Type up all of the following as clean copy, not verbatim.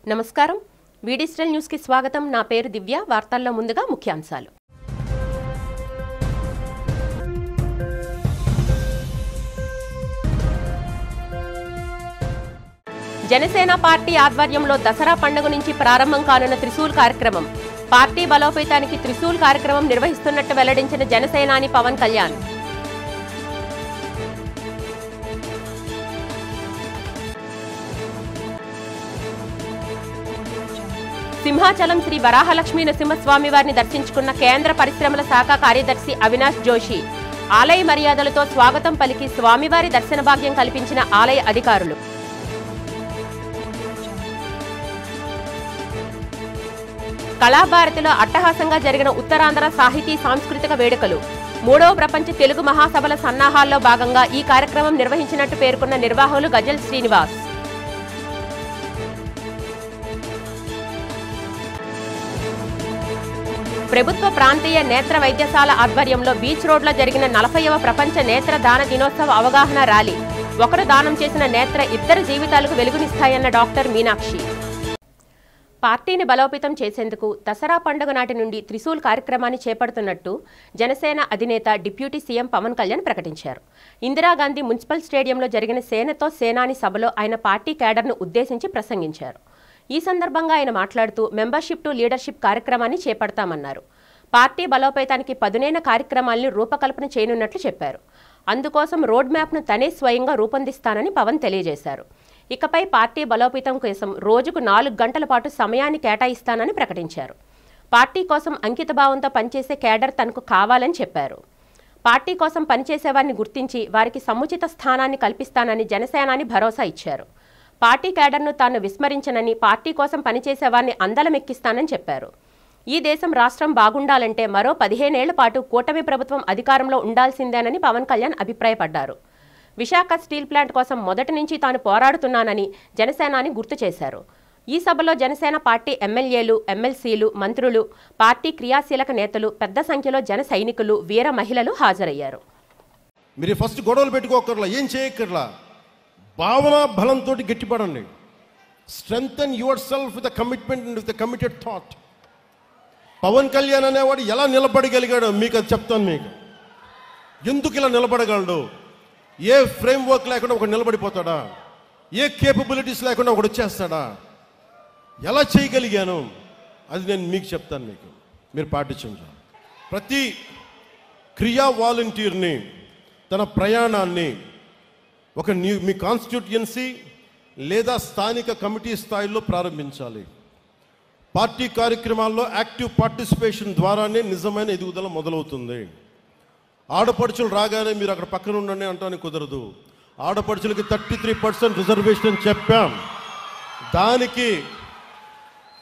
నమస్కారం వీడిజిటల్ న్యూస్ కి స్వాగతం నా పేరు దివ్య వార్తల్లో ముందుగా ముఖ్యాంశాలు జనసేన పార్టీ ఆధ్వర్యంలో దసరా పండుగ నుంచి ప్రారంభం కానున్న త్రిశూల్ కార్యక్రమం పార్టీ బలోపేతానికి త్రిశూల్ కార్యక్రమం నిర్వహిస్తున్నట్టు వెల్లడించిన జనసేనాని పవన్ కళ్యాణ్ సింహాచలం శ్రీ వరాహలక్ష్మీ నరసింహస్వామి వారిని దర్శించుకున్న కేంద్ర పరిశ్రమల శాఖ కార్యదర్శి అవినాష్ జోషి ఆలయ మర్యాదలతో స్వాగతం పలికి స్వామివారి దర్శన భాగ్యం కల్పించిన ఆలయ అధికారులు కళాభారతిలో అట్టహాసంగా జరిగిన ఉత్తరాంధ్ర సాహితీ సాంస్కృతిక వేడుకలు 3వ ప్రపంచ తెలుగు మహాసభల సన్నాహాల్లో భాగంగా ఈ కార్యక్రమం నిర్వహించినట్టు పేర్కొన్న నిర్వాహకులు గజల్ శ్రీనివాస్ ప్రభుత్వ ప్రాంతీయ నేత్ర వైద్యశాల ఆధ్వర్యంలో బీచ్ రోడ్లో జరిగిన 40వ ప్రపంచ నేత్ర దాన దినోత్సవ అవగాహన ర్యాలీ ఒకరు దానం చేసిన నేత్ర ఇద్దరు జీవితాలకు వెలుగునిస్తాయన్న డాక్టర్ మీనాక్షి పార్టీని బలోపేతం చేసేందుకు దసరా పండుగ నాటి నుండి త్రిశూల్ కార్యక్రమాన్ని చేపడుతున్నట్టు జనసేన అధినేత డిప్యూటీ సీఎం పవన్ కళ్యాణ్ ప్రకటించారు ఇందిరాగాంధీ మున్సిపల్ స్టేడియంలో జరిగిన సేనతో సేనాని సభలో ఆయన పార్టీ కేడర్ను ఉద్దేశించి ప్రసంగించారు ఈ సందర్భంగా ఆయన మాట్లాడుతూ మెంబర్షిప్ టు లీడర్షిప్ కార్యక్రమాన్ని చేపడతామన్నారు పార్టీ బలోపేతానికి పదునైన కార్యక్రమాలను రూపకల్పన చేయనున్నట్లు చెప్పారు అందుకోసం రోడ్ మ్యాప్ను తనే స్వయంగా రూపొందిస్తానని పవన్ తెలియజేశారు ఇకపై పార్టీ బలోపేతం కోసం రోజుకు 4 గంటల పాటు సమయాన్ని కేటాయిస్తానని ప్రకటించారు పార్టీ కోసం అంకితభావంతో పనిచేసే కేడర్ తనకు కావాలని చెప్పారు పార్టీ కోసం పనిచేసేవారిని గుర్తించి వారికి సముచిత స్థానాన్ని కల్పిస్తానని జనసేనాని భరోసా ఇచ్చారు పార్టీ కేడర్ను తాను విస్మరించనని పార్టీ కోసం పనిచేసేవారిని అందలమెక్కిస్తానని చెప్పారు ఈ దేశం రాష్ట్రం బాగుండాలంటే మరో 15 ఏళ్ల పాటు కూటమి ప్రభుత్వం అధికారంలో ఉండాల్సిందేనని పవన్ కళ్యాణ్ అభిప్రాయపడ్డారు విశాఖ స్టీల్ ప్లాంట్ కోసం మొదటి నుంచి తాను పోరాడుతున్నానని జనసేనాని గుర్తు చేశారు ఈ సభలో జనసేన పార్టీ ఎమ్మెల్యేలు ఎమ్మెల్సీలు మంత్రులు పార్టీ క్రియాశీలక నేతలు పెద్ద సంఖ్యలో జన సైనికులు వీర మహిళలు హాజరయ్యారు మీరు ఫస్ట్ గొడవలు పెట్టుకోకర్లా ఏం చేయక్కర్లా భావన బలంతో గట్టిపడండి strengthen yourself with commitment with committed thought Pawan Kalyan అనేవాడు ఎలా నిలబడగలిగాడో మీకు అది చెప్తాను మీకు ఎందుకు ఇలా నిలబడగలడు ఏ ఫ్రేమ్ వర్క్ లేకుండా ఒకడు నిలబడిపోతాడా ఏ కేపబిలిటీస్ లేకుండా ఒకడు వచ్చేస్తాడా ఎలా చేయగలిగాను అది నేను మీకు చెప్తాను మీకు మీరు పాటించండి ప్రతి క్రియా వాలంటీర్ని తన ప్రయాణాన్ని ఒక మీ కాన్స్టిట్యూయన్సీ లేదా స్థానిక కమిటీ స్థాయిలో ప్రారంభించాలి పార్టీ కార్యక్రమాల్లో యాక్టివ్ పార్టిసిపేషన్ ద్వారానే నిజమైన ఎదుగుదల మొదలవుతుంది ఆడపడుచులు రాగానే మీరు అక్కడ పక్కన ఉండండి అంటానికి కుదరదు ఆడపడుచులకి 33% రిజర్వేషన్ చెప్పాం దానికి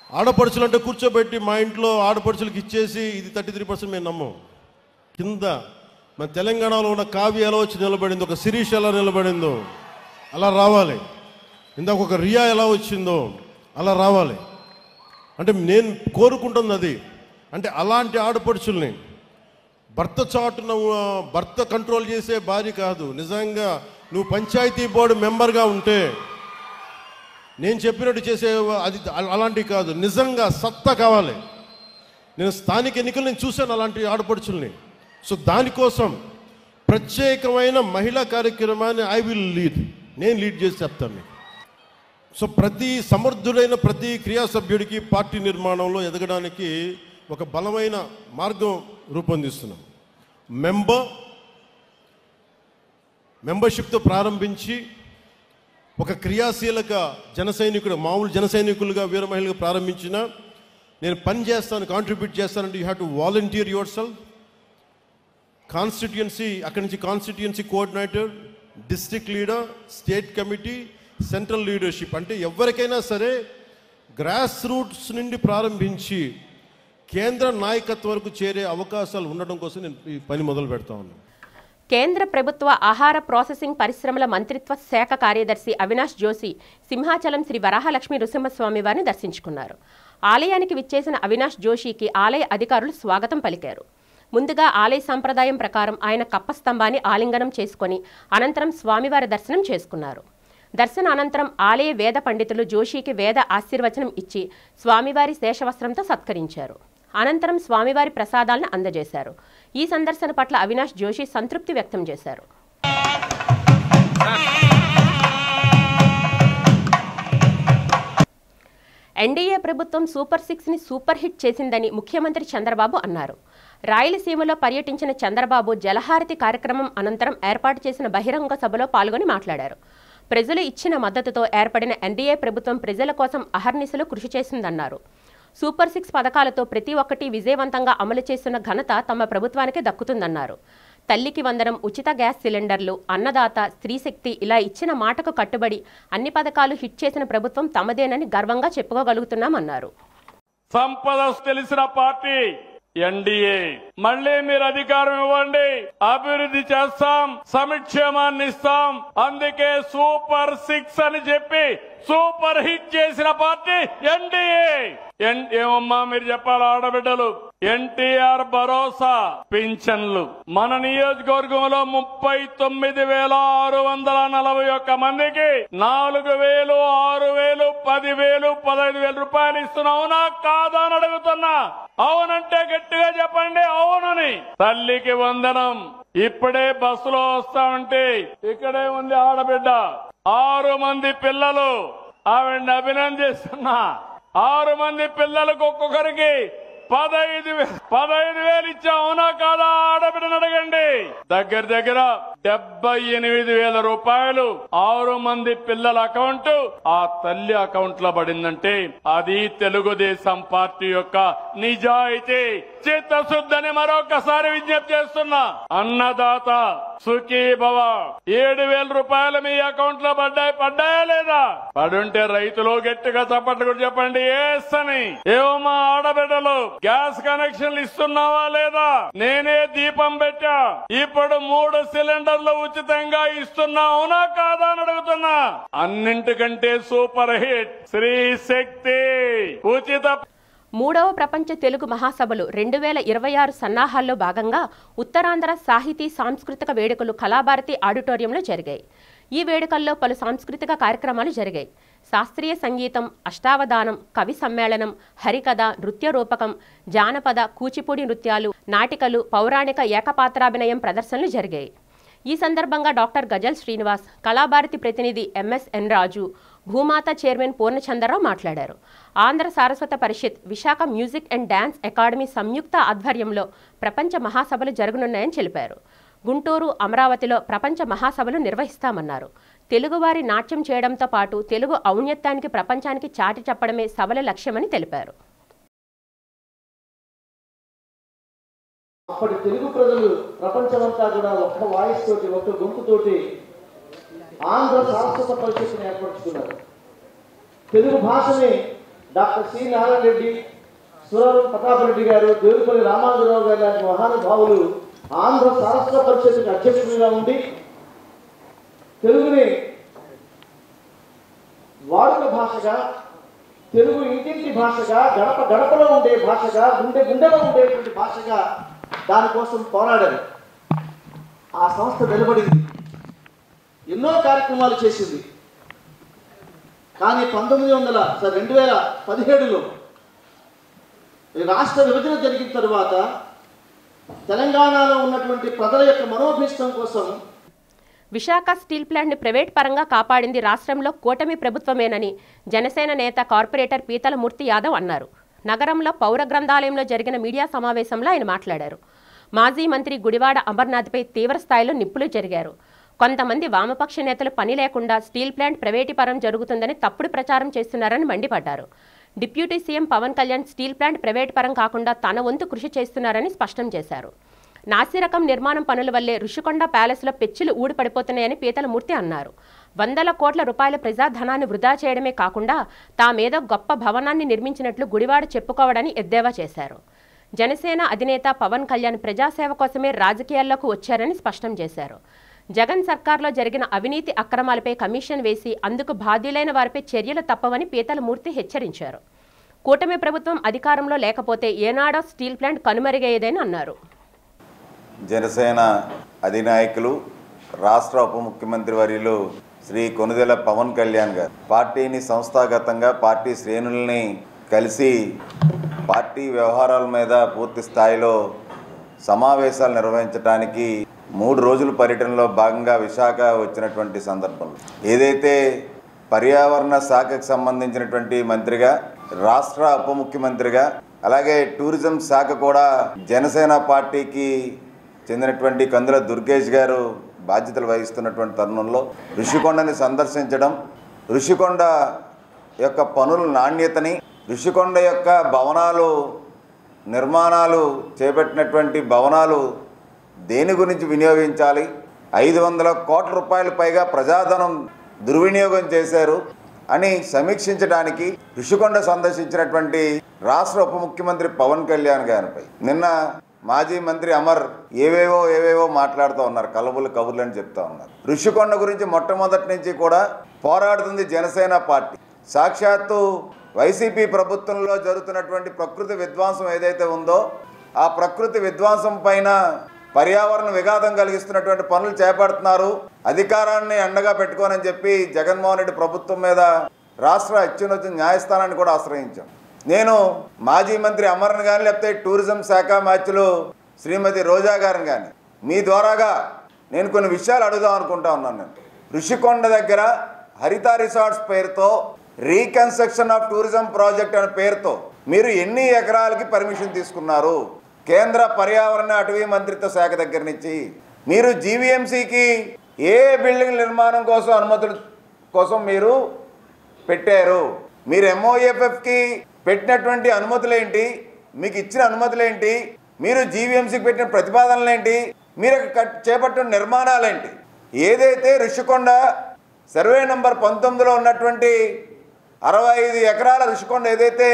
ఆడపడుచులు అంటే కూర్చోబెట్టి మా ఇంట్లో ఆడపడుచులకి ఇచ్చేసి ఇది 33% మేము నమ్మం కింద మన తెలంగాణలో ఉన్న కావ్య ఎలా వచ్చి నిలబడిందో ఒక శిరీష్ ఎలా నిలబడిందో అలా రావాలి ఇందాక ఒక రియా ఎలా వచ్చిందో అలా రావాలి అంటే నేను కోరుకుంటుంది అది అంటే అలాంటి ఆడపడుచుల్ని భర్త చాటున భర్త కంట్రోల్ చేసే భార్య కాదు నిజంగా నువ్వు పంచాయతీ బోర్డు మెంబర్గా ఉంటే నేను చెప్పినట్టు చేసే అది అలాంటివి కాదు నిజంగా సత్తా కావాలి నేను స్థానిక ఎన్నికలు నేను చూశాను అలాంటి ఆడపడుచుల్ని సో దానికోసం ప్రత్యేకమైన మహిళా కార్యక్రమాన్ని ఐ విల్ లీడ్ నేను లీడ్ చేసి చెప్తాను మీకు సో ప్రతి సమర్థుడైన ప్రతి క్రియాసభ్యుడికి పార్టీ నిర్మాణంలో ఎదగడానికి ఒక బలమైన మార్గం రూపొందిస్తున్నాం మెంబర్షిప్తో ప్రారంభించి ఒక క్రియాశీలక జన సైనికుడు మామూలు జన సైనికులుగా వీర మహిళగా ప్రారంభించిన నేను పని చేస్తాను కాంట్రిబ్యూట్ చేస్తానంటే you have to volunteer your self constituency అక్కడి నుంచి constituency coordinator district leader state committee central leadership అంటే ఎవరికైనా సరే గ్రాస్ రూట్స్ నుండి ప్రారంభించి కేంద్ర నాయకత్వం వరకు చేరే అవకాశాలు ఉండడం కోసం నేను ఈ పని మొదలు పెడతా ఉన్నాను కేంద్ర ప్రభుత్వ ఆహార ప్రాసెసింగ్ పరిశ్రమల మంత్రిత్వ శాఖ కార్యదర్శి అవినాష్ జోషి సింహాచలం శ్రీ వరాహలక్ష్మీ నరసింహస్వామి వారిని దర్శించుకున్నారు ఆలయానికి విచ్చేసిన అవినాష్ జోషికి ఆలయ అధికారులు స్వాగతం పలికారు ముందుగా ఆలయ సంప్రదాయం ప్రకారం ఆయన కప్పస్తంభాన్ని ఆలింగనం చేసుకొని అనంతరం స్వామివారి దర్శనం చేసుకున్నారు దర్శన అనంతరం ఆలయ వేద పండితులు జోషికి వేద ఆశీర్వచనం ఇచ్చి స్వామివారి శేషవస్త్రంతో సత్కరించారు. అనంతరం స్వామివారి ప్రసాదాలను అందజేశారు. ఈ సందర్శన పట్ల అవినాష్ జోషి సంతృప్తి వ్యక్తం చేశారు. ఎన్డీఏ ప్రభుత్వం సూపర్ 6ని సూపర్ హిట్ చేసిందని ముఖ్యమంత్రి చంద్రబాబు అన్నారు. రాయలసీమలో పర్యటించిన చంద్రబాబు జలహారతి కార్యక్రమం అనంతరం ఏర్పాటు చేసిన బహిరంగ సభలో పాల్గొని మాట్లాడారు. ప్రజలు ఇచ్చిన మద్దతుతో ఏర్పడిన ఎన్డీఏ ప్రభుత్వం ప్రజల కోసం అహర్నిశలు కృషి చేసిందన్నారు. సూపర్ 6 పథకాలతో ప్రతి ఒక్కటి విజయవంతంగా అమలు చేస్తున్న ఘనత తమ ప్రభుత్వానికి దక్కుతుందన్నారు. తల్లికి వందనం, ఉచిత గ్యాస్ సిలిండర్లు, అన్నదాత, స్త్రీశక్తి ఇలా ఇచ్చిన మాటకు కట్టుబడి అన్ని పథకాలు హిట్ చేసిన ప్రభుత్వం తమదేనని గర్వంగా చెప్పుకోగలుగుతున్నామన్నారు. సంపద తెలిసిన పార్టీ ఎన్డీఏ. మళ్ళీ మీరు అధికారం ఇవ్వండి, అభివృద్ధి చేస్తాం, సంక్షేమాన్ని ఇస్తాం. అందుకే సూపర్ 6 అని చెప్పి సూపర్ హిట్ చేసిన పార్టీ ఎన్డీఏ. ఏమమ్మా మీరు చెప్పాలి ఆడబిడ్డలు? ఎన్టీఆర్ భరోసా పింఛన్లు మన నియోజకవర్గంలో 39,641 మందికి 4,000, 6,000, 10,000, 15,000 రూపాయలు ఇస్తున్నాం. అవునా కాదా అని అడుగుతున్నా. అవునంటే గట్టిగా చెప్పండి అవునని. తల్లికి వందనం. ఇప్పుడే బస్సులో వస్తామంటే ఇక్కడే ఉంది ఆడబిడ్డ, 6 మంది పిల్లలు. ఆవిడ్ని అభినందిస్తున్నా. 6 మంది పిల్లలకు ఒక్కొక్కరికి 15,000 ఇచ్చా. అవునా కాదా ఆడబిడ్డను అడగండి. దగ్గర 78,000 రూపాయలు 6 మంది పిల్లల అకౌంట్ ఆ తల్లి అకౌంట్ లో పడిందంటే అది తెలుగుదేశం పార్టీ యొక్క నిజాయితీ, చిత్తశుద్ధని మరొకసారి విజ్ఞప్తి చేస్తున్నా. అన్నదాత సుఖీభవ 7,000 రూపాయలు మీ అకౌంట్ లో పడ్డాయా లేదా? పడుంటే రైతులు గట్టిగా చప్పట్లు కూడా చెప్పండి ఎస్ అని. ఏమమ్మా ఆడబిడ్డలు గ్యాస్ కనెక్షన్లు ఇస్తున్నావా లేదా? నేనే దీపం పెట్టా. ఇప్పుడు 3 సిలిండర్లు ఉచితంగా ఇస్తున్నా. అవునా కాదా అని అడుగుతున్నా. అన్నింటికంటే సూపర్ హిట్ శ్రీ శక్తి ఉచిత. 3వ ప్రపంచ తెలుగు మహాసభలు 2026 సన్నాహాల్లో భాగంగా ఉత్తరాంధ్ర సాహితీ సాంస్కృతిక వేడుకలు కళాభారతి ఆడిటోరియంలో జరిగాయి. ఈ వేడుకల్లో పలు సాంస్కృతిక కార్యక్రమాలు జరిగాయి. శాస్త్రీయ సంగీతం, అష్టావధానం, కవి సమ్మేళనం, హరికథ, నృత్య రూపకం, జానపద, కూచిపూడి నృత్యాలు, నాటికలు, పౌరాణిక ఏకపాత్రాభినయం ప్రదర్శనలు జరిగాయి. ఈ సందర్భంగా డాక్టర్ గజల్ శ్రీనివాస్, కళాభారతి ప్రతినిధి ఎంఎస్ఎన్ రాజు, భూమాత చైర్మన్ పూర్ణచంద్రరావు మాట్లాడారు. Andhra Saraswata Parishad, Visakha music and dance academy సంయుక్త ఆధ్వర్యంలో ప్రపంచ మహాసభలు జరగనున్నాయని తెలిపారు. గుంటూరు, అమరావతిలో ప్రపంచ మహాసభలు నిర్వహిస్తామన్నారు. తెలుగువారి నాట్యం చేయడంతో పాటు తెలుగు ఔన్నత్యానికి ప్రపంచానికి చాటి చెప్పడమే సభల లక్ష్యమని తెలిపారు. అప్పటి తెలుగు ప్రజలు ప్రపంచమంతా కూడా ఒక్క వాయిస్ తోటి, ఒక్క గొంతుతోటి ఆంధ్ర సారస్వత పరిషత్తుని ఏర్పరచుకున్నారు. తెలుగు భాషని డాక్టర్ సి నారాయణ రెడ్డి, సురవరం ప్రతాపరెడ్డి గారు, దేవులపల్లి రామానుజరావు గారు లాంటి మహానుభావులు ఆంధ్ర సారస్వత పరిషత్తుకి అధ్యక్షుడిగా ఉండి తెలుగుని వాడుక భాషగా, తెలుగు ఇంటింటి భాషగా, గడప గడపలో ఉండే భాషగా, గుండెలో ఉండేటువంటి భాషగా దానికోసం పోరాడారు. ఆ సంస్థ నిలబడింది, ఎన్నో కార్యక్రమాలు చేసింది. కానీ 2017లో రాష్ట్ర విభజన జరిగిన తరువాత తెలంగాణలో ఉన్నటువంటి ప్రజల యొక్క మనోభీష్టం కోసం విశాఖ స్టీల్ ప్లాంట్ని ప్రైవేట్ పరంగా కాపాడింది రాష్ట్రంలో కూటమి ప్రభుత్వమేనని జనసేన నేత కార్పొరేటర్ పీతల మూర్తి యాదవ్ అన్నారు. నగరంలో పౌర గ్రంథాలయంలో జరిగిన మీడియా సమావేశంలో ఆయన మాట్లాడారు. మాజీ మంత్రి గుడివాడ అమర్నాథ్పై తీవ్ర స్థాయిలో నిప్పులు జరిగారు. కొంతమంది వామపక్ష నేతలు పని లేకుండా స్టీల్ ప్లాంట్ ప్రైవేటీకరణ జరుగుతుందని తప్పుడు ప్రచారం చేస్తున్నారని మండిపడ్డారు. Deputy CM Pawan Kalyan steel plant private పరం కాకుండా తన వంతు కృషి చేస్తున్నారని స్పష్టం చేశారు. నాసిరకం నిర్మాణం పనుల వల్లే రుషికొండ ప్యాలెస్లో పెచ్చులు ఊడిపడిపోతున్నాయని పీతల మూర్తి అన్నారు. 100 కోట్ల రూపాయల ప్రజాధనాన్ని వృధా చేయడమే కాకుండా తామేదో గొప్ప భవనాన్ని నిర్మించినట్లు గుడివాడ చెప్పుకోవడాన్ని ఎద్దేవా చేశారు. జనసేన అధినేత పవన్ కళ్యాణ్ ప్రజాసేవ కోసమే రాజకీయాల్లోకి వచ్చారని స్పష్టం చేశారు. జగన్ సర్కార్లో జరిగిన అవినీతి అక్రమాలపై కమిషన్ వేసి అందుకు బాధ్యులైన వారిపై చర్యలు తప్పవని పీతల మూర్తి హెచ్చరించారు. కూటమి ప్రభుత్వం అధికారంలో లేకపోతే ఏనాడో స్టీల్ ప్లాంట్ కనుమరుగయ్యేదని అన్నారు. జనసేన అధినాయకులు, రాష్ట్ర ఉప ముఖ్యమంత్రి వర్యులు శ్రీ కొణిదెల పవన్ కళ్యాణ్ గారు పార్టీని సంస్థాగతంగా పార్టీ శ్రేణుల్ని కలిసి పార్టీ వ్యవహారాల మీద పూర్తి స్థాయిలో సమావేశాలు నిర్వహించడానికి 3 రోజుల పర్యటనలో భాగంగా విశాఖ వచ్చినటువంటి సందర్భంలో ఏదైతే పర్యావరణ శాఖకు సంబంధించినటువంటి మంత్రిగా, రాష్ట్ర ఉప ముఖ్యమంత్రిగా, అలాగే టూరిజం శాఖ కూడా జనసేన పార్టీకి చెందినటువంటి కందుల దుర్గేష్ గారు బాధ్యతలు వహిస్తున్నటువంటి తరుణంలో ఋషికొండని సందర్శించడం, ఋషికొండ యొక్క పనుల నాణ్యతని, ఋషికొండ యొక్క భవనాలు నిర్మాణాలు చేపట్టినటువంటి భవనాలు దేని గురించి వినియోగించాలి, 500 కోట్ల రూపాయల పైగా ప్రజాధనం దుర్వినియోగం చేశారు అని సమీక్షించడానికి ఋషికొండ సందర్శించినటువంటి రాష్ట్ర ఉప ముఖ్యమంత్రి పవన్ కళ్యాణ్ గారిపై నిన్న మాజీ మంత్రి అమర్ ఏవేవో మాట్లాడుతూ ఉన్నారు, కబుర్లు అని చెప్తా ఉన్నారు. ఋషికొండ గురించి మొట్టమొదటి నుంచి కూడా పోరాడుతుంది జనసేన పార్టీ. సాక్షాత్తు వైసీపీ ప్రభుత్వంలో జరుగుతున్నటువంటి ప్రకృతి విధ్వంసం ఏదైతే ఉందో ఆ ప్రకృతి విధ్వంసం పైన పర్యావరణ విఘాతం కలిగిస్తున్నటువంటి పనులు చేపడుతున్నారు, అధికారాన్ని అండగా పెట్టుకోనని చెప్పి జగన్మోహన్ రెడ్డి ప్రభుత్వం మీద రాష్ట్ర అత్యున్నత న్యాయస్థానాన్ని కూడా ఆశ్రయించాం. నేను మాజీ మంత్రి అమర్ని కానీ లేకపోతే టూరిజం శాఖ మంత్రులు శ్రీమతి రోజా గారిని కానీ మీ ద్వారాగా నేను కొన్ని విషయాలు అడుగుదాం అనుకుంటా ఉన్నాను. నేను ఋషికొండ దగ్గర హరిత రిసార్ట్స్ పేరుతో రీకన్స్ట్రక్షన్ ఆఫ్ టూరిజం ప్రాజెక్ట్ అనే పేరుతో మీరు ఎన్ని ఎకరాలకి పర్మిషన్ తీసుకున్నారు? కేంద్ర పర్యావరణ అటవీ మంత్రిత్వ శాఖ దగ్గర నుంచి మీరు జీవీఎంసీకి ఏ బిల్డింగ్ నిర్మాణం కోసం అనుమతుల కోసం మీరు పెట్టారు? మీరు ఎంఓఎఫ్ఎఫ్కి పెట్టినటువంటి అనుమతులేంటి? మీకు ఇచ్చిన అనుమతులేంటి? మీరు జీవీఎంసీకి పెట్టిన ప్రతిపాదనలేంటి? మీరు చేపట్టిన నిర్మాణాలేంటి? ఏదైతే ఋషికొండ సర్వే నంబర్ 19లో ఉన్నటువంటి 65 ఎకరాల ఋషికొండ ఏదైతే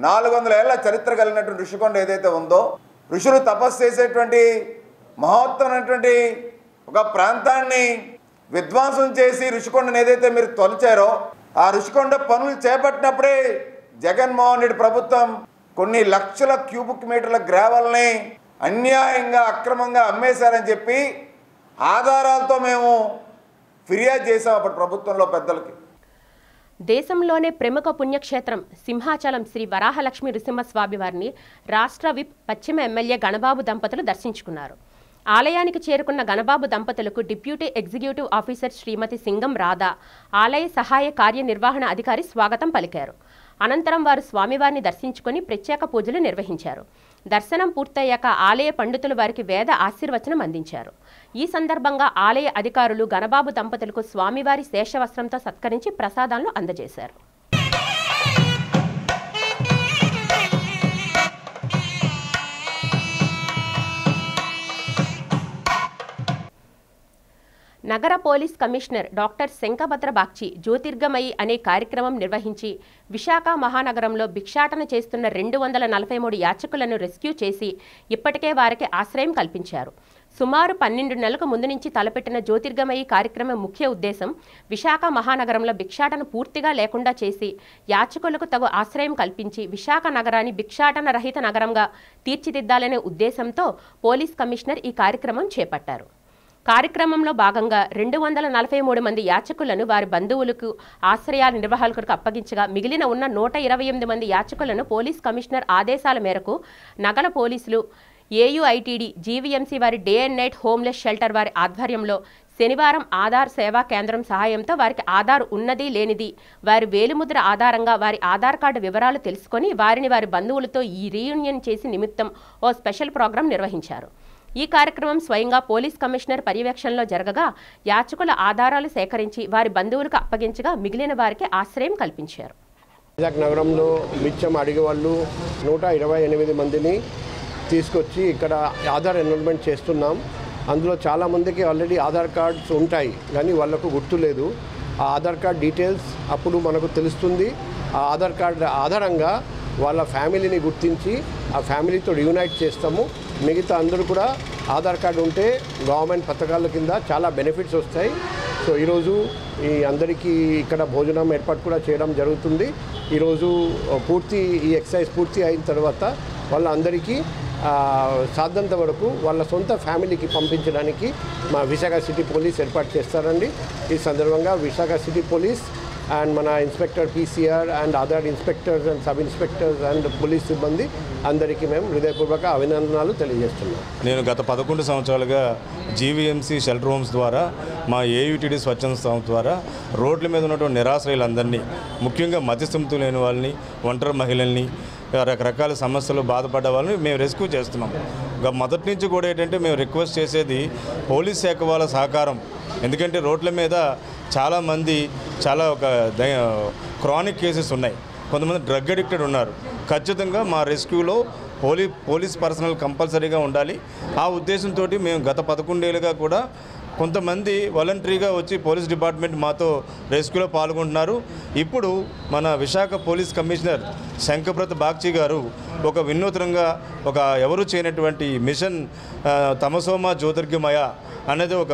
400 ఏళ్ల చరిత్ర కలిగినటువంటి ఋషికొండ ఏదైతే ఉందో, ఋషులు తపస్సు చేసేటువంటి మహోత్తమైనటువంటి ఒక ప్రాంతాన్ని విధ్వంసం చేసి ఋషికొండను ఏదైతే మీరు తొలిచారో ఆ ఋషికొండ పనులు చేపట్టినప్పుడే జగన్మోహన్ రెడ్డి ప్రభుత్వం కొన్ని లక్షల క్యూబిక్ మీటర్ల గ్రావెల్ని అన్యాయంగా అక్రమంగా అమ్మేశారని చెప్పి ఆధారాలతో మేము ఫిర్యాదు చేసాం అప్పుడు ప్రభుత్వంలో పెద్దలకి. దేశంలోనే ప్రముఖ పుణ్యక్షేత్రం సింహాచలం శ్రీ వరాహలక్ష్మి నృసింహస్వామి వారిని రాష్ట్ర విప్ పశ్చిమ ఎమ్మెల్యే గణబాబు దంపతులు దర్శించుకున్నారు. ఆలయానికి చేరుకున్న గణబాబు దంపతులకు డిప్యూటీ ఎగ్జిక్యూటివ్ ఆఫీసర్ శ్రీమతి సింగం రాధా, ఆలయ సహాయ కార్యనిర్వహణ అధికారి స్వాగతం పలికారు. అనంతరం వారు స్వామివారిని దర్శించుకొని ప్రత్యేక పూజలు నిర్వహించారు. దర్శనం పూర్తయ్యాక ఆలయ పండితులు వారికి వేద ఆశీర్వచనం అందించారు. ఈ సందర్భంగా ఆలయ అధికారులు గణబాబు దంపతులకు స్వామివారి శేషవస్త్రంతో సత్కరించి ప్రసాదాలను అందజేశారు. నగర police commissioner doctor Shankhabrata Bagchi Jyotirgamayi అనే కార్యక్రమం నిర్వహించి విశాఖ మహానగరంలో భిక్షాటన చేస్తున్న 243 యాచకులను రెస్క్యూ చేసి ఇప్పటికే వారికి ఆశ్రయం కల్పించారు. సుమారు 12 నెలలకు ముందు నుంచి తలపెట్టిన జ్యోతిర్గమయి కార్యక్రమం ముఖ్య ఉద్దేశం విశాఖ మహానగరంలో భిక్షాటన పూర్తిగా లేకుండా చేసి యాచకులకు తగు ఆశ్రయం కల్పించి విశాఖ నగరాన్ని భిక్షాటన రహిత నగరంగా తీర్చిదిద్దాలనే ఉద్దేశంతో పోలీస్ కమిషనర్ ఈ కార్యక్రమం చేపట్టారు. కార్యక్రమంలో భాగంగా 243 మంది యాచకులను వారి బంధువులకు ఆశ్రయాల నిర్వాహకులకు అప్పగించగా మిగిలిన ఉన్న 128 మంది యాచకులను పోలీస్ కమిషనర్ ఆదేశాల మేరకు నగర పోలీసులు, ఏయుఐటీడీ, జీవీఎంసీ వారి day and night homeless shelter వారి ఆధ్వర్యంలో శనివారం ఆధార్ సేవా కేంద్రం సహాయంతో వారికి ఆధార్ ఉన్నది లేనిది వారి వేలిముద్ర ఆధారంగా వారి ఆధార్ కార్డు వివరాలు తెలుసుకొని వారిని వారి బంధువులతో ఈ రీయూనియన్ చేసి నిమిత్తం ఓ స్పెషల్ ప్రోగ్రాం నిర్వహించారు. ఈ కార్యక్రమం స్వయంగా పోలీస్ కమిషనర్ పర్యవేక్షణలో జరగగా యాచకుల ఆధారాలు సేకరించి వారి బంధువులకు అప్పగించగా మిగిలిన వారికి ఆశ్రయం కల్పించారు. వైజాగ్ నగరంలో మిచ్చం అడిగే వాళ్ళు 128 మందిని తీసుకొచ్చి ఇక్కడ ఆధార్ ఎన్రోల్మెంట్ చేస్తున్నాం. అందులో చాలామందికి ఆల్రెడీ ఆధార్ కార్డ్స్ ఉంటాయి కానీ వాళ్ళకు గుర్తులేదు. ఆ ఆధార్ కార్డ్ డీటెయిల్స్ అప్పుడు మనకు తెలుస్తుంది. ఆ ఆధార్ కార్డ్ ఆధారంగా వాళ్ళ ఫ్యామిలీని గుర్తించి ఆ ఫ్యామిలీతో రియూనైట్ చేస్తాము. మిగతా అందరూ కూడా ఆధార్ కార్డు ఉంటే గవర్నమెంట్ పథకాల కింద చాలా బెనిఫిట్స్ వస్తాయి. సో ఈరోజు ఈ అందరికీ ఇక్కడ భోజనం ఏర్పాటు కూడా చేయడం జరుగుతుంది. ఈరోజు ఈ ఎక్సర్సైజ్ పూర్తి అయిన తర్వాత వాళ్ళందరికీ సాధ్యంత వరకు వాళ్ళ సొంత ఫ్యామిలీకి పంపించడానికి మా విశాఖ సిటీ పోలీస్ ఏర్పాటు చేస్తారండి. ఈ సందర్భంగా విశాఖ సిటీ పోలీస్ అండ్ మన inspector PCR and other inspectors and sub inspectors and police సిబ్బంది అందరికీ మేము హృదయపూర్వక అభినందనలు తెలియజేస్తున్నాం. నేను గత 11 సంవత్సరాలుగా జీవీఎంసీ షెల్టర్ హోమ్స్ ద్వారా మా ఏయుటిడి స్వచ్ఛంద సంస్థ ద్వారా రోడ్ల మీద ఉన్నటువంటి నిరాశ్రయులందరినీ, ముఖ్యంగా మతిస్థిమితం లేని వాళ్ళని, ఒంటరి మహిళల్ని, రకరకాల సమస్యలు బాధపడ్డ వాళ్ళని మేము రెస్క్యూ చేస్తున్నాం. మొదటి నుంచి కూడా ఏంటంటే మేము రిక్వెస్ట్ చేసేది పోలీస్ శాఖ వాళ్ళ సహకారం. ఎందుకంటే రోడ్ల మీద చాలామంది ఒక క్రానిక్ కేసెస్ ఉన్నాయి, కొంతమంది డ్రగ్ అడిక్టెడ్ ఉన్నారు. ఖచ్చితంగా మా రెస్క్యూలో పోలీస్ పర్సనల్ కంపల్సరీగా ఉండాలి. ఆ ఉద్దేశంతో మేము గత 11 ఏళ్ళుగా కూడా కొంతమంది వాలంటరీగా వచ్చి పోలీస్ డిపార్ట్మెంట్ మాతో రెస్క్యూలో పాల్గొంటున్నారు. ఇప్పుడు మన విశాఖ పోలీస్ కమిషనర్ శంకప్రత బాగ్చి గారు ఒక వినూత్నంగా ఎవరు చేయనటువంటి మిషన్ తమసోమ జ్యోతిర్గమయ అనేది ఒక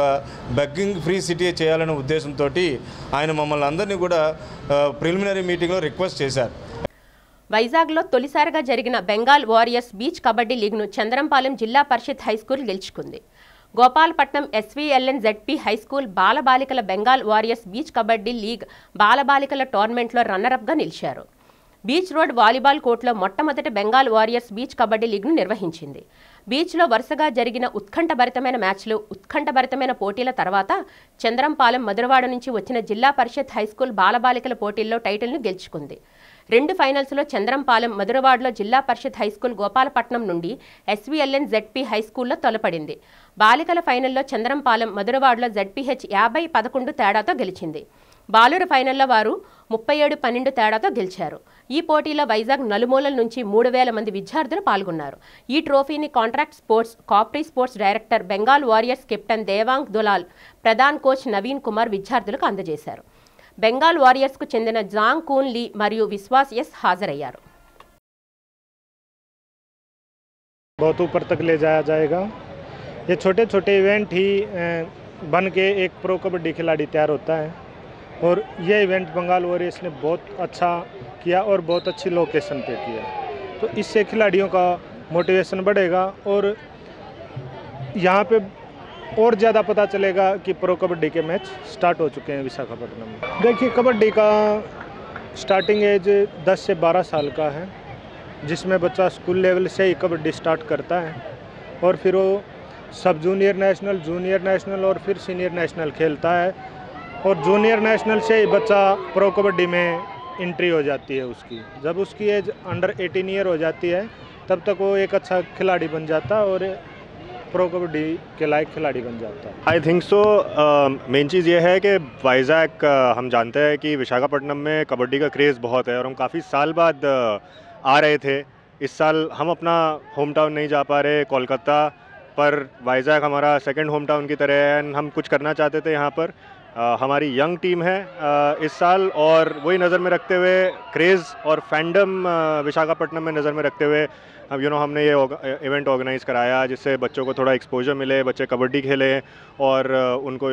బెగ్గింగ్ ఫ్రీ సిటీ చేయాలనే ఉద్దేశంతో ఆయన మమ్మల్ని అందరినీ కూడా ప్రిలిమినరీ మీటింగ్లో రిక్వెస్ట్ చేశారు. వైజాగ్లో తొలిసారిగా జరిగిన బెంగాల్ వారియర్స్ బీచ్ కబడ్డీ లీగ్ను చంద్రంపాలెం జిల్లా పరిషత్ హైస్కూల్ గెలుచుకుంది. గోపాలపట్నం ఎస్వీఎల్ఎన్ జెడ్పీ హైస్కూల్ బాలబాలికల Bengal Warriors beach kabaddi league బాలబాలికల టోర్నమెంట్లో రన్నరప్గా నిలిచారు. బీచ్ రోడ్ వాలీబాల్ కోర్టులో మొట్టమొదటి బెంగాల్ వారియర్స్ బీచ్ కబడ్డీ లీగ్ను నిర్వహించింది. బీచ్లో వరుసగా జరిగిన ఉత్కంఠభరితమైన మ్యాచ్లు, ఉత్కంఠభరితమైన పోటీల తర్వాత చంద్రంపాలెం మధురవాడ నుంచి వచ్చిన జిల్లా పరిషత్ హైస్కూల్ బాలబాలికల పోటీల్లో టైటిల్ను గెలుచుకుంది. 2 ఫైనల్స్లో చంద్రంపాలెం మధురవాడలో జిల్లా పరిషత్ హైస్కూల్ గోపాలపట్నం నుండి ఎస్వీఎల్ఎన్ జెడ్పీ హైస్కూల్లో తలపడింది. బాలికల ఫైనల్లో చంద్రంపాలెం మధురవాడలో జెడ్పీహెచ్ 50-11 తేడాతో గెలిచింది. బాలుర ఫైనల్లో వారు 37-12 తేడాతో గెలిచారు. ఈ పోటీలో వైజాగ్ నలుమూలల నుంచి 3000 మంది విద్యార్థులు పాల్గొన్నారు. ఈ ట్రోఫీని కాంట్రాక్ట్ స్పోర్ట్స్ కాపరీ sports director Bengal Warriors captain Devang Dulal, ప్రధాన్ కోచ్ నవీన్ కుమార్ విద్యార్థులకు అందజేశారు. బెంగాల్ వారియర్స్కు చెందిన జాంగ్ కూన్ లీ మరియు విశ్వాస్ ఎస్ హాజరయ్యారు. बहुत ऊपर तक ले जाया जाएगा. ये छोटे छोटे इवेंट ही बन के एक प्रो कबड्डी खिलाड़ी तैयार होता है और ये इवेंट बंगाल वॉरियर्स ने बहुत अच्छा किया और बहुत अच्छी लोकेशन पे किया. तो इससे खिलाड़ियों का मोटिवेशन बढ़ेगा और यहाँ पे और ज़्यादा पता चलेगा कि प्रो कबड्डी के मैच स्टार्ट हो चुके हैं विशाखापट्टनम में. देखिए, कबड्डी का स्टार्टिंग एज 10 से 12 साल का है, जिसमें बच्चा स्कूल लेवल से ही कबड्डी स्टार्ट करता है और फिर वो सब जूनियर नेशनल, जूनियर नेशनल और फिर सीनियर नेशनल खेलता है और जूनियर नेशनल से ही बच्चा प्रो कबड्डी में एंट्री हो जाती है उसकी. जब उसकी एज अंडर 18 ईयर हो जाती है तब तक वो एक अच्छा खिलाड़ी बन जाता है और प्रो कबड्डी के लायक खिलाड़ी बन जाता है. I think so. मेन चीज़ ये है कि वाइजैक हम जानते हैं कि विशाखापट्टनम में कबड्डी का क्रेज़ बहुत है और हम काफ़ी साल बाद आ रहे थे. इस साल हम अपना होम टाउन नहीं जा पा रहे कोलकाता, पर वाइजैक हमारा सेकंड होम टाउन की तरह है एंड हम कुछ करना चाहते थे यहाँ पर. हमारी यंग टीम है इस साल और वही नज़र में रखते हुए क्रेज़ और फैंडम विशाखापट्टनम में नज़र में रखते हुए अब हमने ये इवेंट ऑर्गेनाइज़ कराया जिससे बच्चों को थोड़ा एक्सपोजर मिले, बच्चे कबड्डी खेलें और उनको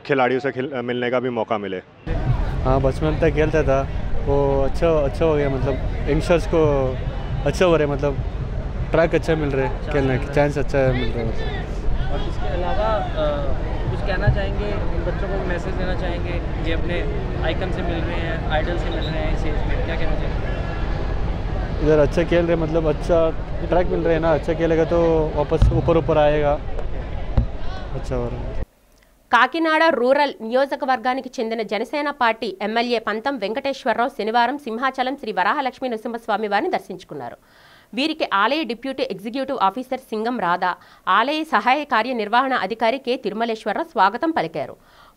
खिलाड़ियों से मिलने का भी मौका मिले. हाँ, बचपन तक खेलता था, वो अच्छा हो गया. मतलब यंगस्टर्स को अच्छा हो रहा है, मतलब ट्रैक अच्छा मिल रहा है, खेलने का चांस अच्छा मिल रहा है. और इसके अलावा कुछ कहना चाहेंगे, इन बच्चों को मैसेज देना चाहेंगे ये अपने आइकन से मिल रहे हैं, आइडल से मिल रहे हैं इस एज में, क्या कहना चाहेंगे? इधर अच्छा खेल रहे, मतलब अच्छा ट्रैक मिल रहे हैं ना, अच्छा खेलेगा तो वापस ऊपर आएगा, अच्छा हो रहा है. కాకినాడ రూరల్ నియోజకవర్గానికి చెందిన జనసేన పార్టీ ఎమ్మెల్యే పంతం వెంకటేశ్వరరావు శనివారం సింహాచలం శ్రీ వరాహలక్ష్మీ నరసింహస్వామి వారిని దర్శించుకున్నారు. వీరికి ఆలయ deputy executive officer Singam Radha, ఆలయ సహాయ కార్యనిర్వహణ అధికారి కె తిరుమలేశ్వరరావు స్వాగతం పలికారు.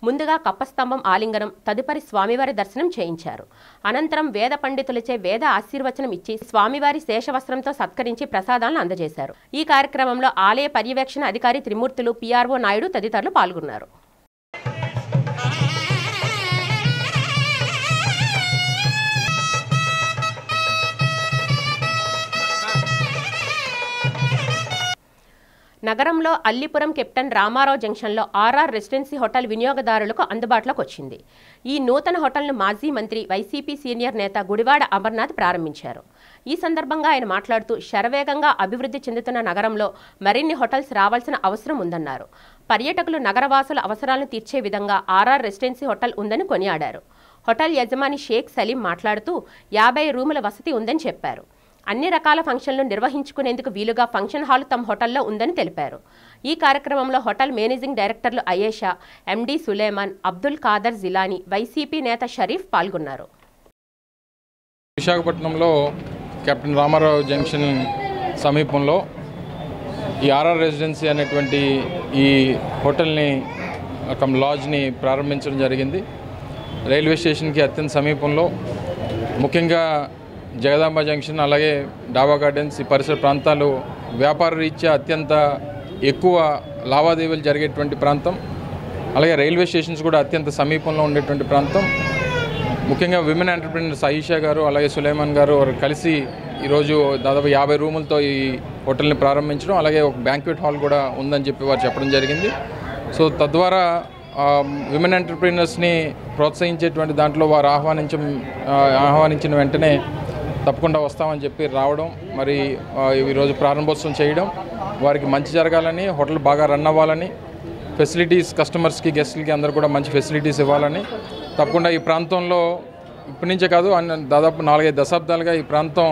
ముందుగా కప్పస్తంభం ఆలింగనం, తదుపరి స్వామివారి దర్శనం చేయించారు. అనంతరం వేద పండితులచే వేద ఆశీర్వచనం ఇచ్చి స్వామివారి శేషవస్త్రంతో సత్కరించి ప్రసాదాలను అందజేశారు. ఈ కార్యక్రమంలో ఆలయ పర్యవేక్షణ అధికారి త్రిమూర్తులు, పిఆర్ఓ నాయుడు తదితరులు పాల్గొన్నారు. నగరంలో అల్లిపురం కెప్టెన్ రామారావు జంక్షన్లో ఆర్ఆర్ రెసిడెన్సీ హోటల్ వినియోగదారులకు అందుబాటులోకి వచ్చింది. ఈ నూతన హోటల్ను మాజీ మంత్రి వైసీపీ సీనియర్ నేత గుడివాడ అమర్నాథ్ ప్రారంభించారు. ఈ సందర్భంగా ఆయన మాట్లాడుతూ శరవేగంగా అభివృద్ధి చెందుతున్న నగరంలో మరిన్ని హోటల్స్ రావాల్సిన అవసరం ఉందన్నారు. పర్యాటకులు నగరవాసుల అవసరాలను తీర్చే విధంగా ఆర్ఆర్ రెసిడెన్సీ హోటల్ ఉందని కొనియాడారు. హోటల్ యజమాని షేక్ సలీం మాట్లాడుతూ 50 రూముల వసతి ఉందని చెప్పారు. అన్ని రకాల ఫంక్షన్లు నిర్వహించుకునేందుకు వీలుగా ఫంక్షన్ హాల్ తమ హోటల్లో ఉందని తెలిపారు. ఈ కార్యక్రమంలో హోటల్ మేనేజింగ్ డైరెక్టర్లు అయేషా, ఎండి సులేమాన్, అబ్దుల్ ఖాదర్ జిలానీ, వైసీపీ నేత షరీఫ్ పాల్గొన్నారు. విశాఖపట్నంలో కెప్టెన్ రామారావు జంక్షన్ సమీపంలో ఈ ఆర్ఆర్ రెసిడెన్సీ అనేటువంటి ఈ హోటల్ని ఒక లాడ్జ్ని ప్రారంభించడం జరిగింది. రైల్వే స్టేషన్కి అత్యంత సమీపంలో, ముఖ్యంగా జగదాంబ జంక్షన్ అలాగే డాబా గార్డెన్స్ ఈ పరిసర ప్రాంతాలు వ్యాపార రీత్యా అత్యంత ఎక్కువ లావాదేవీలు జరిగేటువంటి ప్రాంతం. అలాగే రైల్వే స్టేషన్స్ కూడా అత్యంత సమీపంలో ఉండేటువంటి ప్రాంతం. ముఖ్యంగా విమెన్ ఎంటర్ప్రెన్యూర్స్ అయిషా గారు అలాగే సులేమాన్ గారు కలిసి ఈరోజు దాదాపు 50 రూములతో ఈ హోటల్ని ప్రారంభించడం, అలాగే ఒక బ్యాంక్వెట్ హాల్ కూడా ఉందని చెప్పి వారు చెప్పడం జరిగింది. సో తద్వారా విమెన్ ఎంటర్ప్రెన్యూర్స్ని ప్రోత్సహించేటువంటి దాంట్లో వారు ఆహ్వానించిన వెంటనే తప్పకుండా వస్తామని చెప్పి రావడం, మరి ఈరోజు ప్రారంభోత్సవం చేయడం వారికి మంచి జరగాలని, హోటల్ బాగా రన్ అవ్వాలని, ఫెసిలిటీస్ కస్టమర్స్కి గెస్ట్లకి అందరూ కూడా మంచి ఫెసిలిటీస్ ఇవ్వాలని, తప్పకుండా ఈ ప్రాంతంలో ఇప్పటి నుంచే కాదు దాదాపు 4-5 దశాబ్దాలుగా ఈ ప్రాంతం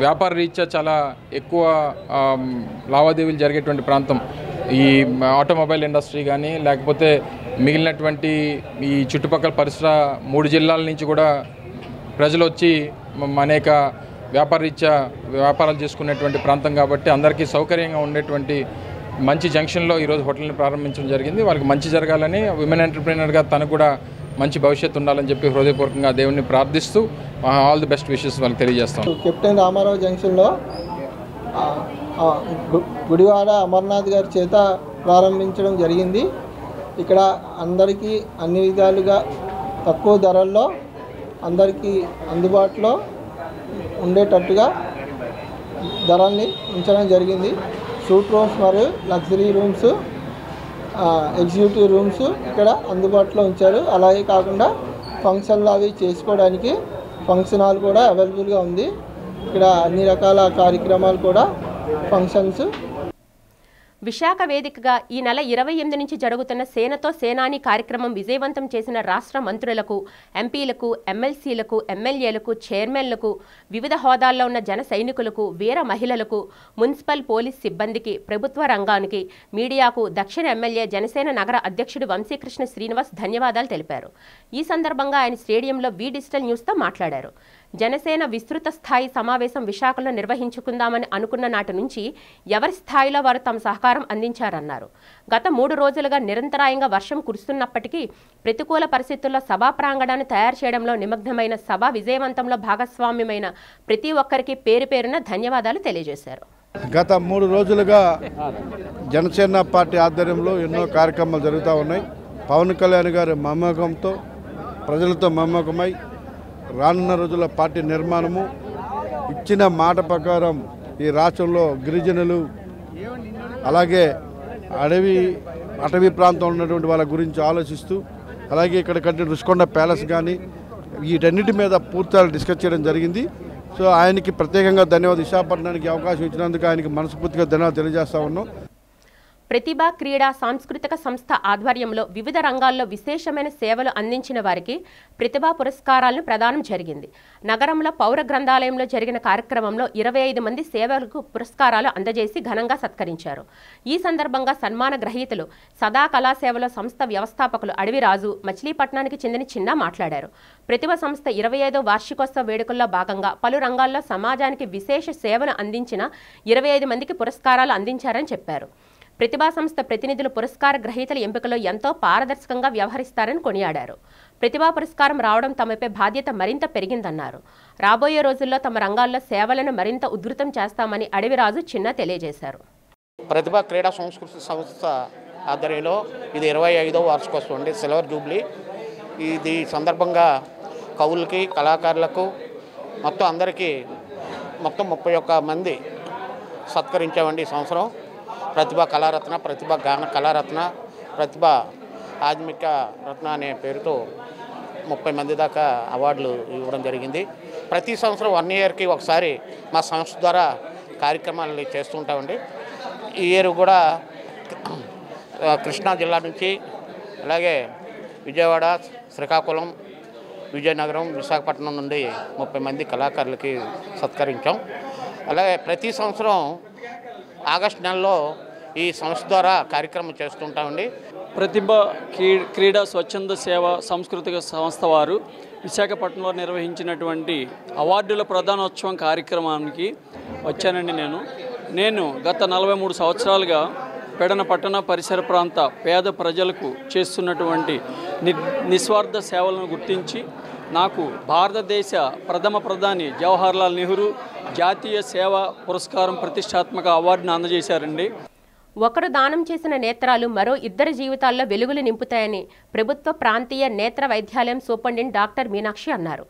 వ్యాపార రీత్యా చాలా ఎక్కువ లావాదేవీలు జరిగేటువంటి ప్రాంతం. ఈ ఆటోమొబైల్ ఇండస్ట్రీ కానీ లేకపోతే మిగిలినటువంటి ఈ చుట్టుపక్కల పరిసర 3 జిల్లాల నుంచి కూడా ప్రజలు వచ్చి అనేక వ్యాపారాలు చేసుకునేటువంటి ప్రాంతం కాబట్టి అందరికీ సౌకర్యంగా ఉండేటువంటి మంచి జంక్షన్లో ఈరోజు హోటల్ని ప్రారంభించడం జరిగింది. వారికి మంచి జరగాలని, విమెన్ ఎంటర్ప్రెన్యూర్గా తనకు కూడా మంచి భవిష్యత్తు ఉండాలని చెప్పి హృదయపూర్వకంగా దేవుణ్ణి ప్రార్థిస్తూ ఆల్ ది బెస్ట్ విషెస్ వాళ్ళకి తెలియజేస్తాం. కెప్టెన్ రామారావు జంక్షన్లో గుడివాడ అమర్నాథ్ గారి చేత ప్రారంభించడం జరిగింది. ఇక్కడ అందరికీ అన్ని విధాలుగా తక్కువ ధరల్లో అందరికీ అందుబాటులో ఉండేటట్టుగా ధరల్ని ఉంచడం జరిగింది. సూట్ రూమ్స్ మరియు లగ్జరీ రూమ్స్, ఎగ్జిక్యూటివ్ రూమ్స్ ఇక్కడ అందుబాటులో ఉంచారు. అలాగే కాకుండా ఫంక్షన్లు అవి చేసుకోవడానికి ఫంక్షన్ హాల్ కూడా అవైలబుల్గా ఉంది. ఇక్కడ అన్ని రకాల కార్యక్రమాలు కూడా ఫంక్షన్స్. విశాఖ వేదికగా ఈ నెల 28 నుంచి జరుగుతున్న సేనతో సేనాని కార్యక్రమం విజయవంతం చేసిన రాష్ట్ర మంత్రులకు, ఎంపీలకు, ఎమ్మెల్సీలకు, ఎమ్మెల్యేలకు, చైర్మన్లకు, వివిధ హోదాల్లో ఉన్న జన సైనికులకు, వీర మహిళలకు, మున్సిపల్ పోలీస్ సిబ్బందికి, ప్రభుత్వ రంగానికి, మీడియాకు దక్షిణ ఎమ్మెల్యే జనసేన నగర అధ్యక్షుడు వంశీకృష్ణ శ్రీనివాస్ ధన్యవాదాలు తెలిపారు. ఈ సందర్భంగా ఆయన స్టేడియంలో వి డిజిటల్ న్యూస్తో మాట్లాడారు. జనసేన విస్తృత స్థాయి సమావేశం విశాఖలో నిర్వహించుకుందామని అనుకున్న నాటి నుంచి ఎవరి స్థాయిలో వారు తమ సహకారం అందించారన్నారు. గత 3 రోజులుగా నిరంతరాయంగా వర్షం కురుస్తున్నప్పటికీ ప్రతికూల పరిస్థితుల్లో సభా ప్రాంగణాన్ని తయారు చేయడంలో నిమగ్నమైన సభ విజయవంతంలో భాగస్వామ్యమైన ప్రతి ఒక్కరికి పేరు పేరున ధన్యవాదాలు తెలియజేశారు. గత 3 రోజులుగా జనసేన పార్టీ ఆధ్వర్యంలో ఎన్నో కార్యక్రమాలు జరుగుతూ ఉన్నాయి. పవన్ కళ్యాణ్ గారి మమేకంతో ప్రజలతో మమేకమై రానున్న రోజుల పార్టీ నిర్మాణము, ఇచ్చిన మాట ప్రకారం ఈ రాష్ట్రంలో గిరిజనులు అలాగే అటవీ ప్రాంతంలో ఉన్నటువంటి వాళ్ళ గురించి ఆలోచిస్తూ, అలాగే ఇక్కడ కట్టిన రుషికొండ ప్యాలెస్ కానీ వీటన్నిటి మీద పూర్తిగా డిస్కస్ చేయడం జరిగింది. సో ఆయనకి ప్రత్యేకంగా ధన్యవాదాలు. విశాఖపట్నానికి అవకాశం ఇచ్చినందుకు ఆయనకి మనస్ఫూర్తిగా ధన్యవాదాలు తెలియజేస్తా ఉన్నాం. ప్రతిభా క్రీడా సాంస్కృతిక సంస్థ ఆధ్వర్యంలో వివిధ రంగాల్లో విశేషమైన సేవలు అందించిన వారికి ప్రతిభా పురస్కారాలను ప్రదానం జరిగింది. నగరంలో పౌర గ్రంథాలయంలో జరిగిన కార్యక్రమంలో 25 మంది సేవలకు పురస్కారాలు అందజేసి ఘనంగా సత్కరించారు. ఈ సందర్భంగా సన్మాన గ్రహీతలు సదా కళాసేవలో సంస్థ వ్యవస్థాపకులు అడవిరాజు, మచిలీపట్నానికి చెందిన చిన్న మాట్లాడారు. ప్రతిభ సంస్థ 25వ వార్షికోత్సవ వేడుకల్లో భాగంగా పలు రంగాల్లో సమాజానికి విశేష సేవలు అందించిన 25 మందికి పురస్కారాలు అందించారని చెప్పారు. ప్రతిభా సంస్థ ప్రతినిధులు పురస్కార గ్రహీతల ఎంపికలో ఎంతో పారదర్శకంగా వ్యవహరిస్తారని కొనియాడారు. ప్రతిభా పురస్కారం రావడం తమపై బాధ్యత మరింత పెరిగిందన్నారు. రాబోయే రోజుల్లో తమ రంగాల్లో సేవలను మరింత ఉధృతం చేస్తామని అడవిరాజు చిన్న తెలియజేశారు. ప్రతిభా క్రీడా సంస్కృతి సంస్థ ఆధ్వర్యంలో ఇది 25వ వార్షికోత్సవం అండి, సిల్వర్ జూబ్లీ. ఇది సందర్భంగా కవులకి, కళాకారులకు మొత్తం అందరికీ 31 మంది సత్కరించామండి ఈ సంవత్సరం. ప్రతిభ కళారత్న, ప్రతిభ గాన కళారత్న, ప్రతిభ ఆధ్యాత్మిక రత్న అనే పేరుతో 30 మంది దాకా అవార్డులు ఇవ్వడం జరిగింది. ప్రతి సంవత్సరం 1 ఇయర్కి ఒకసారి మా సంస్థ ద్వారా కార్యక్రమాలు చేస్తుంటామండి. ఈ ఇయర్ కూడా కృష్ణా జిల్లా నుంచి, అలాగే విజయవాడ, శ్రీకాకుళం, విజయనగరం, విశాఖపట్నం నుండి 30 మంది కళాకారులకి సత్కరించాం. అలాగే ప్రతి సంవత్సరం ఆగస్టు నెలలో ఈ సంస్థ ద్వారా కార్యక్రమం చేస్తుంటామండి. ప్రతిభ క్రీడా స్వచ్ఛంద సేవ సాంస్కృతిక సంస్థ వారు విశాఖపట్నంలో నిర్వహించినటువంటి అవార్డుల ప్రధానోత్సవం కార్యక్రమానికి వచ్చానండి. నేను గత 43 సంవత్సరాలుగా పెడన పట్టణ పరిసర ప్రాంత పేద ప్రజలకు చేస్తున్నటువంటి నిస్వార్థ సేవలను గుర్తించి నాకు భారతదేశ ప్రథమ ప్రధాని జవహర్లాల్ నెహ్రూ జాతీయ సేవా పురస్కారం ప్రతిష్టాత్మక అవార్డును అందజేశారండి. ఒకరు దానం చేసిన నేత్రాలు మరో 2 జీవితాల్లో వెలుగులు నింపుతాయని ప్రభుత్వ ప్రాంతీయ నేత్ర వైద్యాలయం సూపరింటెండెంట్ డాక్టర్ మీనాక్షి అన్నారు.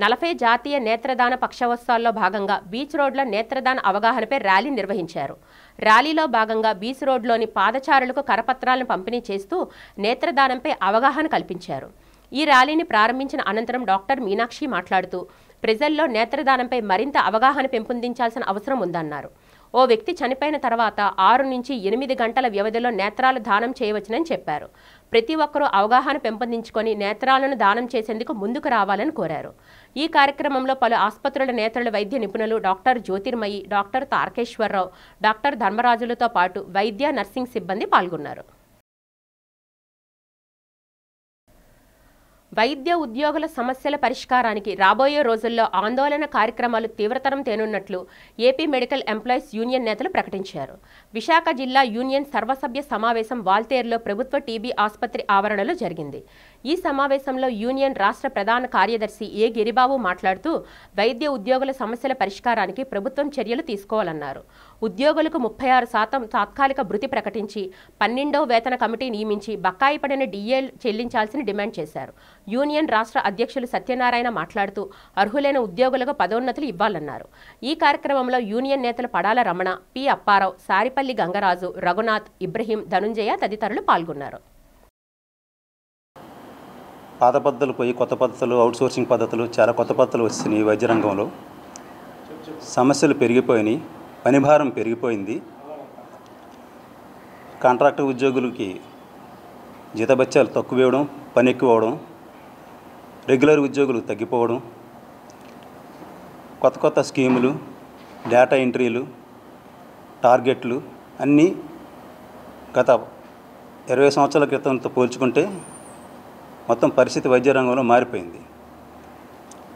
40 జాతీయ నేత్రదాన పక్షవోత్సవాల్లో భాగంగా బీచ్ రోడ్ల నేత్రదాన అవగాహనపై ర్యాలీ నిర్వహించారు. ర్యాలీలో భాగంగా బీచ్ రోడ్లోని పాదచారులకు కరపత్రాలను పంపిణీ చేస్తూ నేత్రదానంపై అవగాహన కల్పించారు. ఈ ర్యాలీని ప్రారంభించిన అనంతరం డాక్టర్ మీనాక్షి మాట్లాడుతూ ప్రజల్లో నేత్రదానంపై మరింత అవగాహన పెంపొందించాల్సిన అవసరం ఉందన్నారు. ఓ వ్యక్తి చనిపోయిన తర్వాత 6 నుంచి 8 గంటల వ్యవధిలో నేత్రాలు దానం చేయవచ్చునని చెప్పారు. ప్రతి ఒక్కరూ అవగాహన పెంపొందించుకొని నేత్రాలను దానం చేసేందుకు ముందుకు రావాలని కోరారు. ఈ కార్యక్రమంలో పలు ఆసుపత్రుల నేత్రుల వైద్య నిపుణులు doctor Jyothirmayi, doctor Tarakeswararao, doctor ధర్మరాజులతో పాటు వైద్య, నర్సింగ్ సిబ్బంది పాల్గొన్నారు. వైద్య ఉద్యోగుల సమస్యల పరిష్కారానికి రాబోయే రోజుల్లో ఆందోళన కార్యక్రమాలు తీవ్రతరం తేనున్నట్లు ఏపీ మెడికల్ ఎంప్లాయీస్ యూనియన్ నేతలు ప్రకటించారు. విశాఖ జిల్లా యూనియన్ సర్వసభ్య సమావేశం వాల్తేరులో ప్రభుత్వ టీబీ ఆసుపత్రి ఆవరణలో జరిగింది. ఈ సమావేశంలో యూనియన్ రాష్ట్ర ప్రధాన కార్యదర్శి ఏ గిరిబాబు మాట్లాడుతూ వైద్య ఉద్యోగుల సమస్యల పరిష్కారానికి ప్రభుత్వం చర్యలు తీసుకోవాలన్నారు. ఉద్యోగులకు 36% తాత్కాలిక భృతి ప్రకటించి 12వ వేతన కమిటీ నియమించి బకాయి పడిన డిఏ చెల్లించాల్సిన డిమాండ్ చేశారు. యూనియన్ రాష్ట్ర అధ్యక్షులు సత్యనారాయణ మాట్లాడుతూ అర్హులైన ఉద్యోగులకు పదోన్నతులు ఇవ్వాలన్నారు. ఈ కార్యక్రమంలో యూనియన్ నేతలు పడాల రమణ, పి అప్పారావు, సారిపల్లి గంగరాజు, రఘునాథ్, ఇబ్రహీం, ధనుంజయ తదితరులు పాల్గొన్నారు. పాత పద్ధతులు పోయి కొత్త పద్ధతులు, అవుట్సోర్సింగ్ పద్ధతులు, చాలా కొత్త పద్ధతులు వచ్చినాయి. వైద్య రంగంలో సమస్యలు పెరిగిపోయినాయి, పనిభారం పెరిగిపోయింది. కాంట్రాక్టు ఉద్యోగులకి జీతభత్యాలు తక్కువ ఇవ్వడం, పని ఎక్కువ అవడం, రెగ్యులర్ ఉద్యోగులు తగ్గిపోవడం, కొత్త కొత్త స్కీములు, డేటా ఎంట్రీలు, టార్గెట్లు అన్నీ గత 20 సంవత్సరాల క్రితంతో పోల్చుకుంటే మొత్తం పరిస్థితి వైద్య రంగంలో మారిపోయింది.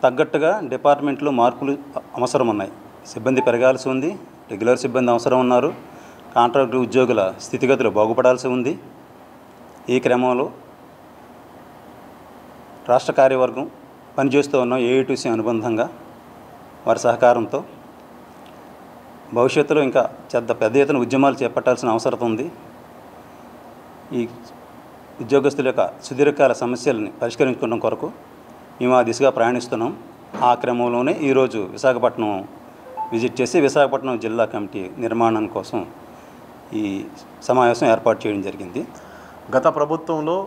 తగ్గట్టుగా డిపార్ట్మెంట్లో మార్పులు అవసరం ఉన్నాయి. సిబ్బంది పెరగాల్సి ఉంది, రెగ్యులర్ సిబ్బంది అవసరం ఉన్నారు, కాంట్రాక్టు ఉద్యోగుల స్థితిగతులు బాగుపడాల్సి ఉంది. ఈ క్రమంలో రాష్ట్ర కార్యవర్గం పనిచేస్తూ ఉన్నాం. ఏఐటీసీ అనుబంధంగా వారి సహకారంతో భవిష్యత్తులో ఇంకా పెద్ద ఎత్తున ఉద్యమాలు చేపట్టాల్సిన అవసరం ఉంది. ఈ ఉద్యోగస్తుల యొక్క సుదీర్ఘకాల సమస్యలని పరిష్కరించుకోవడం కొరకు మేము ఆ దిశగా ప్రయాణిస్తున్నాం. ఆ క్రమంలోనే ఈరోజు విశాఖపట్నం విజిట్ చేసి విశాఖపట్నం జిల్లా కమిటీ నిర్మాణం కోసం ఈ సమావేశం ఏర్పాటు చేయడం జరిగింది. గత ప్రభుత్వంలో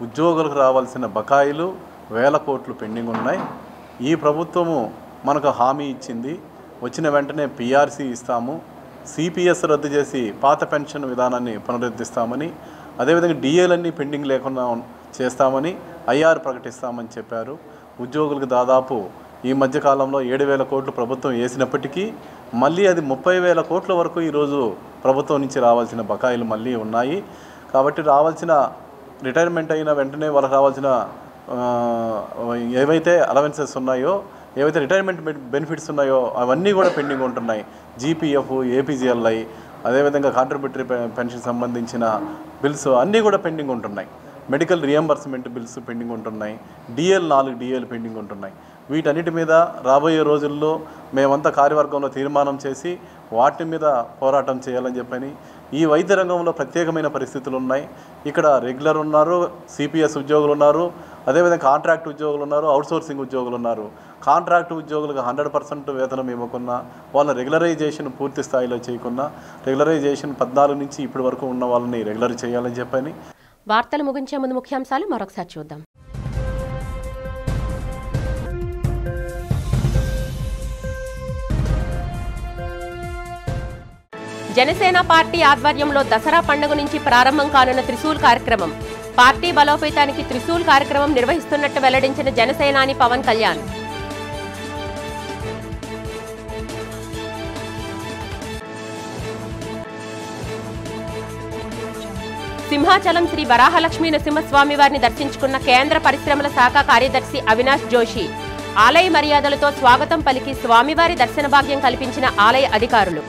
ఉద్యోగులకు రావాల్సిన బకాయిలు 1000 కోట్లు పెండింగ్ ఉన్నాయి. ఈ ప్రభుత్వము మనకు హామీ ఇచ్చింది, వచ్చిన వెంటనే పిఆర్సీ ఇస్తాము, సిపిఎస్ రద్దు చేసి పాత పెన్షన్ విధానాన్ని పునరుద్ధరిస్తామని, అదేవిధంగా డిఏలన్నీ పెండింగ్ లేకుండా చేస్తామని, ఐఆర్ ప్రకటిస్తామని చెప్పారు. ఉద్యోగులకు దాదాపు ఈ మధ్యకాలంలో 7,000 కోట్లు ప్రభుత్వం వేసినప్పటికీ మళ్ళీ అది 30,000 కోట్ల వరకు ఈరోజు ప్రభుత్వం నుంచి రావాల్సిన బకాయిలు మళ్ళీ ఉన్నాయి. కాబట్టి రావాల్సిన రిటైర్మెంట్ అయిన వెంటనే వాళ్ళకి రావాల్సిన ఏవైతే అలవెన్సెస్ ఉన్నాయో, ఏవైతే రిటైర్మెంట్ బెనిఫిట్స్ ఉన్నాయో అవన్నీ కూడా పెండింగ్ ఉంటున్నాయి. జీపీఎఫ్, ఏపీజీఎల్ఐ, అదేవిధంగా కాంట్రిబ్యూటరీ పెన్షన్ సంబంధించిన బిల్స్ అన్నీ కూడా పెండింగ్ ఉంటున్నాయి. మెడికల్ రియంబర్స్మెంట్ బిల్స్ పెండింగ్ ఉంటున్నాయి. 4 డిఏలు పెండింగ్ ఉంటున్నాయి. వీటన్నిటి మీద రాబోయే రోజుల్లో మేమంతా కార్యవర్గంలో తీర్మానం చేసి వాటి మీద పోరాటం చేయాలని చెప్పని. ఈ వైద్య రంగంలో ప్రత్యేకమైన పరిస్థితులు ఉన్నాయి. ఇక్కడ రెగ్యులర్ ఉన్నారు, సిపిఎస్ ఉద్యోగులు ఉన్నారు, అదేవిధంగా కాంట్రాక్ట్ ఉద్యోగులు ఉన్నారు, అవుట్సోర్సింగ్ ఉద్యోగులు ఉన్నారు. కాంట్రాక్ట్ ఉద్యోగులకు 100% వేతనం ఇవ్వకున్నా, వాళ్ళ రెగ్యులరైజేషన్ పూర్తి స్థాయిలో చేయకున్నా, రెగ్యులరైజేషన్ 14 నుంచి ఇప్పటి వరకు ఉన్న వాళ్ళని రెగ్యులర్ చేయాలని చెప్పని. వార్తలు ముగించే ముందు ముఖ్యాంశాలు మరొకసారి చూద్దాం. జనసేన పార్టీ ఆధ్వర్యంలో దసరా పండుగ నుంచి ప్రారంభం కానున్న త్రిశూల్ కార్యక్రమం. పార్టీ బలోపేతానికి త్రిశూల్ కార్యక్రమం నిర్వహిస్తున్నట్టు వెల్లడించిన జనసేనాని పవన్ కళ్యాణ్. సింహాచలం శ్రీ వరాహలక్ష్మీ నరసింహస్వామి వారిని దర్శించుకున్న కేంద్ర పరిశ్రమల శాఖ కార్యదర్శి అవినాష్ జోషి. ఆలయ మర్యాదలతో స్వాగతం పలికి స్వామివారి దర్శన భాగ్యం కల్పించిన ఆలయ అధికారులు.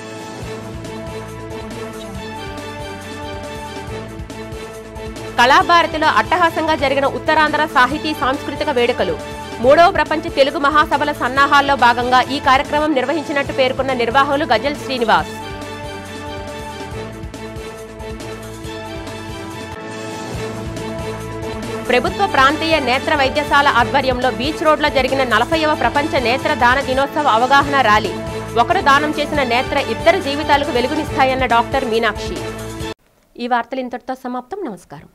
కళాభారతిలో అట్టహాసంగా జరిగిన ఉత్తరాంధ్ర సాహితీ సాంస్కృతిక వేడుకలు. 3వ ప్రపంచ తెలుగు మహాసభల సన్నాహాల్లో భాగంగా ఈ కార్యక్రమం నిర్వహించినట్టు పేర్కొన్న నిర్వాహకులు గజల్ శ్రీనివాస్. ప్రభుత్వ ప్రాంతీయ నేత్ర వైద్యశాల ఆధ్వర్యంలో బీచ్ రోడ్లో జరిగిన 40వ ప్రపంచ నేత్ర దాన దినోత్సవ అవగాహన ర్యాలీ. ఒకరు దానం చేసిన నేత్ర ఇద్దరు జీవితాలకు వెలుగునిస్తాయన్న డాక్టర్ మీనాక్షి. ఈ వార్తలు ఇంతటితో సమాప్తం. నమస్కారం.